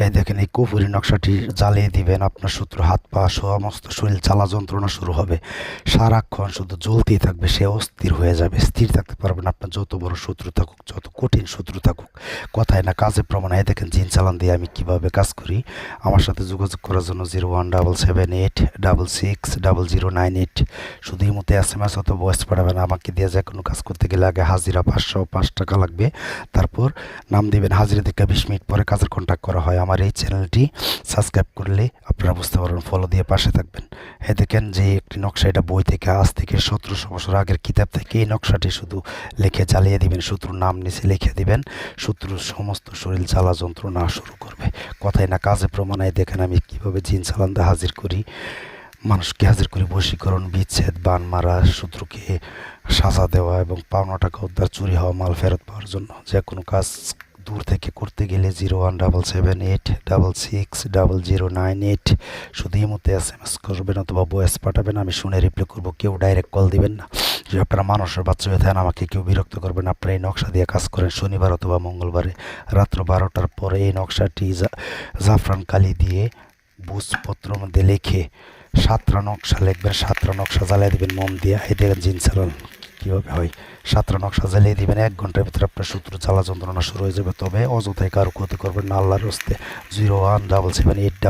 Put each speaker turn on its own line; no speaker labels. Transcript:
এই দেখেন এই কুফুরি নকশাটি জ্বালিয়ে দিবেন, আপনার শত্রু হাত পা সমস্ত শরীর জ্বালা যন্ত্রণা শুরু হবে, সারাক্ষণ শুধু জ্বলতেই থাকবে, সে অস্থির হয়ে যাবে, স্থির থাকতে পারবেন। আপনার যত বড় শত্রু থাকুক, যত কঠিন শত্রু থাকুক, কথায় না কাজে প্রমাণ। এই দেখেন জিন চালান দিয়ে আমি কিভাবে কাজ করি। আমার সাথে যোগাযোগ করার জন্য 0177860098, শুধু এই মতো SMS অথবা ভয়েস পাঠাবেন। আমাকে দিয়ে যে কোনো কাজ করতে গেলে আগে হাজিরা 505 টাকা লাগবে, তারপর নাম দেবেন, হাজিরা থেকে 20 মিনিট পরে কাজের কন্ট্যাক্ট করা হয়। আমার এই চ্যানেলটি সাবস্ক্রাইব করলে আপনারা বুঝতে পারবেন, ফলো দিয়ে পাশে থাকবেন। এই দেখেন যে একটি নকশা, এটা বই থেকে, আজ থেকে 1700 বছর আগের কিতাব থেকে এই নকশাটি শুধু লিখে জ্বালিয়ে দিবেন, শত্রুর নাম নিচে লিখে দিবেন, শত্রুর সমস্ত শরীর জ্বালা যন্ত্রণা শুরু করবে, কথায় না কাজে প্রমাণ। এই দেখেন আমি কিভাবে জিন চালান দিয়ে হাজির করি, মানুষকে হাজির করি, বশীকরণ, বিচ্ছেদ, বান মারা, শত্রুকে সাজা দেওয়া এবং পাওনা টাকা উদ্ধার, চুরি হওয়া মাল ফেরত পাওয়ার জন্য। যে কোনো কাজ দূর থেকে করতে গেলে 0177860098, শুধু এই মধ্যে SMS করবেন অথবা ভয়েস পাঠাবেন, আমি শুনে রিপ্লাই করবো। কেউ ডাইরেক্ট কল দিবেন না। যে আপনারা মানুষের বাচ্চা হয়ে থাকেন, আমাকে কেউ বিরক্ত করবেন। আপনারা এই নকশা দিয়ে কাজ করেন শনিবার অথবা মঙ্গলবারে রাত্র 12টার পরে। এই নকশাটি জাফরান কালি দিয়ে বুঝপত্র মধ্যে লিখে 7টা নকশা লিখবেন, 7টা নকশা জ্বালিয়ে দিবেন মোম দিয়ে। এই দেখেন জিন চালান কীভাবে হয়, 7টা নকশা জ্বালিয়ে দিবেন, 1 ঘন্টার ভিতরে আপনার শত্রু জ্বালা যন্ত্রণা শুরু হয়ে যাবে। তবে অযথায় কারো ক্ষতি করবেন না, আল্লাহর হস্তে। 017788